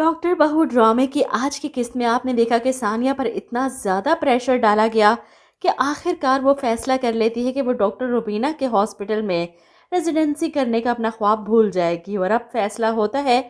Doctor बहू ड्रामे की आज की किस्त में आपने देखा कि सानिया पर इतना ज़्यादा प्रेशर डाला गया कि आखिरकार वो फैसला कर लेती है कि वो डॉक्टर रुबीना के हॉस्पिटल में रेजिडेंसी करने का अपना ख्वाब भूल जाएगी और अब फैसला होता है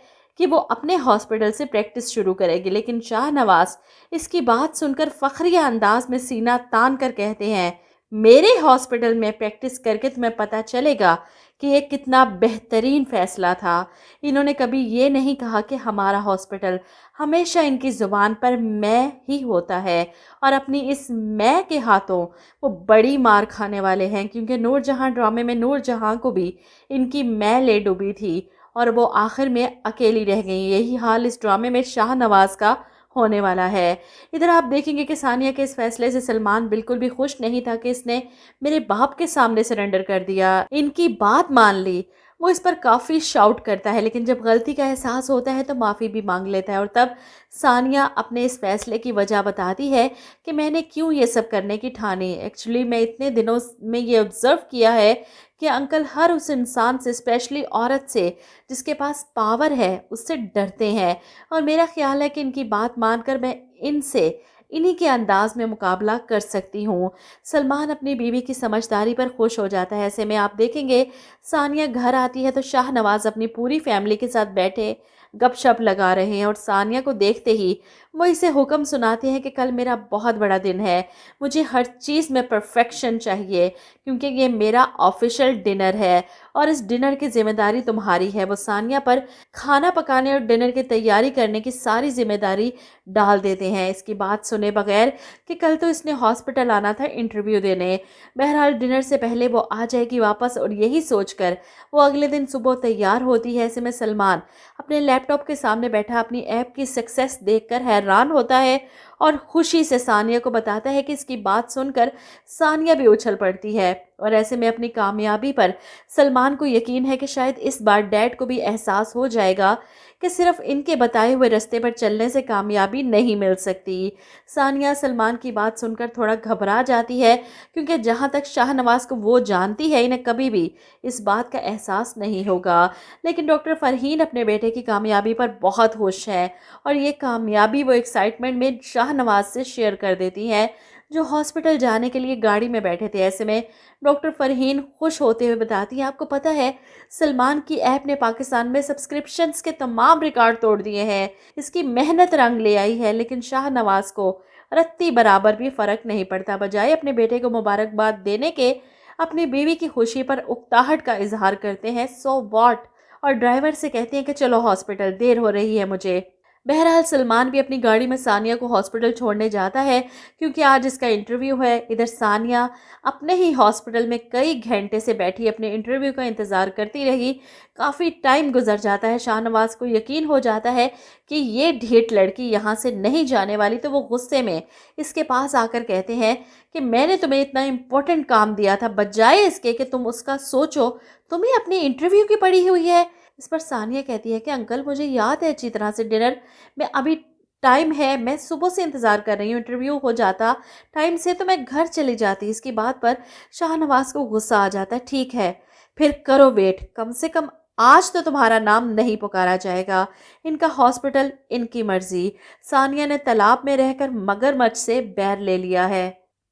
कि वो अपने हॉस्पिटल से प्रैक्टिस शुरू करेगी। लेकिन शाहनवाज इसकी बात सुनकर फखरिया अंदाज में सीना तान कर कहते हैं, मेरे हॉस्पिटल में प्रैक्टिस करके तुम्हें पता चलेगा कि ये कितना बेहतरीन फ़ैसला था। इन्होंने कभी ये नहीं कहा कि हमारा हॉस्पिटल, हमेशा इनकी ज़ुबान पर मैं ही होता है और अपनी इस मैं के हाथों वो बड़ी मार खाने वाले हैं, क्योंकि नूरजहां ड्रामे में नूरजहां को भी इनकी मैं ले डूबी थी और वो आखिर में अकेली रह गई। यही हाल इस ड्रामे में शाहनवाज का होने वाला है। इधर आप देखेंगे कि सानिया के इस फैसले से सलमान बिल्कुल भी खुश नहीं था कि इसने मेरे बाप के सामने सरेंडर कर दिया, इनकी बात मान ली। वो इस पर काफ़ी शाउट करता है, लेकिन जब गलती का एहसास होता है तो माफ़ी भी मांग लेता है। और तब सानिया अपने इस फैसले की वजह बताती है कि मैंने क्यों ये सब करने की ठानी। एक्चुअली मैं इतने दिनों में ये ऑब्ज़र्व किया है कि अंकल हर उस इंसान से, स्पेशली औरत से जिसके पास पावर है, उससे डरते हैं और मेरा ख्याल है कि इनकी बात मानकर मैं इनसे इन्हीं के अंदाज में मुकाबला कर सकती हूँ। सलमान अपनी बीवी की समझदारी पर खुश हो जाता है। ऐसे में आप देखेंगे सानिया घर आती है तो शाहनवाज अपनी पूरी फैमिली के साथ बैठे गपशप लगा रहे हैं और सानिया को देखते ही वो इसे हुक्म सुनाते हैं कि कल मेरा बहुत बड़ा दिन है, मुझे हर चीज़ में परफेक्शन चाहिए क्योंकि ये मेरा ऑफिशियल डिनर है और इस डिनर की जिम्मेदारी तुम्हारी है। वो सानिया पर खाना पकाने और डिनर की तैयारी करने की सारी जिम्मेदारी डाल देते हैं, इसकी बात सुने बगैर कि कल तो इसने हॉस्पिटल आना था इंटरव्यू देने। बहरहाल डिनर से पहले वो आ जाएगी वापस और यही सोचकर वो अगले दिन सुबह तैयार होती है। ऐसे में सलमान अपने लैपटॉप के सामने बैठा अपनी ऐप की सक्सेस देखकर हैरान होता है और खुशी से सानिया को बताता है कि इसकी बात सुनकर सानिया भी उछल पड़ती है। और ऐसे में अपनी कामयाबी पर सलमान को यकीन है कि शायद इस बार डैड को भी एहसास हो जाएगा कि सिर्फ इनके बताए हुए रास्ते पर चलने से कामयाबी नहीं मिल सकती। सानिया सलमान की बात सुनकर थोड़ा घबरा जाती है, क्योंकि जहाँ तक शाहनवाज को वो जानती है इन्हें कभी भी इस बात का एहसास नहीं होगा। लेकिन डॉक्टर फरहीन अपने बेटे की कामयाबी पर बहुत खुश है और ये कामयाबी वो एक्साइटमेंट में शाहनवाज से शेयर कर देती है, जो हॉस्पिटल जाने के लिए गाड़ी में बैठे थे। ऐसे में डॉक्टर फरहीन खुश होते हुए बताती है, आपको पता है सलमान की ऐप ने पाकिस्तान में सब्सक्रिप्शंस के तमाम रिकॉर्ड तोड़ दिए हैं, इसकी मेहनत रंग ले आई है। लेकिन शाहनवाज को रत्ती बराबर भी फ़र्क नहीं पड़ता। बजाय अपने बेटे को मुबारकबाद देने के अपनी बीवी की खुशी पर उकताहट का इजहार करते हैं, सो वॉट, और ड्राइवर से कहते हैं कि चलो हॉस्पिटल, देर हो रही है मुझे। बहरहाल सलमान भी अपनी गाड़ी में सानिया को हॉस्पिटल छोड़ने जाता है क्योंकि आज इसका इंटरव्यू है। इधर सानिया अपने ही हॉस्पिटल में कई घंटे से बैठी अपने इंटरव्यू का इंतज़ार करती रही। काफ़ी टाइम गुजर जाता है। शाहनवाज को यकीन हो जाता है कि ये ढीठ लड़की यहाँ से नहीं जाने वाली, तो वो गुस्से में इसके पास आकर कहते हैं कि मैंने तुम्हें इतना इम्पोर्टेंट काम दिया था, बजाय इसके कि तुम उसका सोचो, तुम्हें अपनी इंटरव्यू की पड़ी हुई है। इस पर सानिया कहती है कि अंकल मुझे याद है अच्छी तरह से, डिनर में अभी टाइम है, मैं सुबह से इंतज़ार कर रही हूँ, इंटरव्यू हो जाता टाइम से तो मैं घर चली जाती। इसकी बात पर शाहनवाज को गुस्सा आ जाता है, ठीक है फिर करो वेट, कम से कम आज तो तुम्हारा नाम नहीं पुकारा जाएगा, इनका हॉस्पिटल इनकी मर्जी। सानिया ने तालाब में रहकर मगरमच्छ से बैर ले लिया है।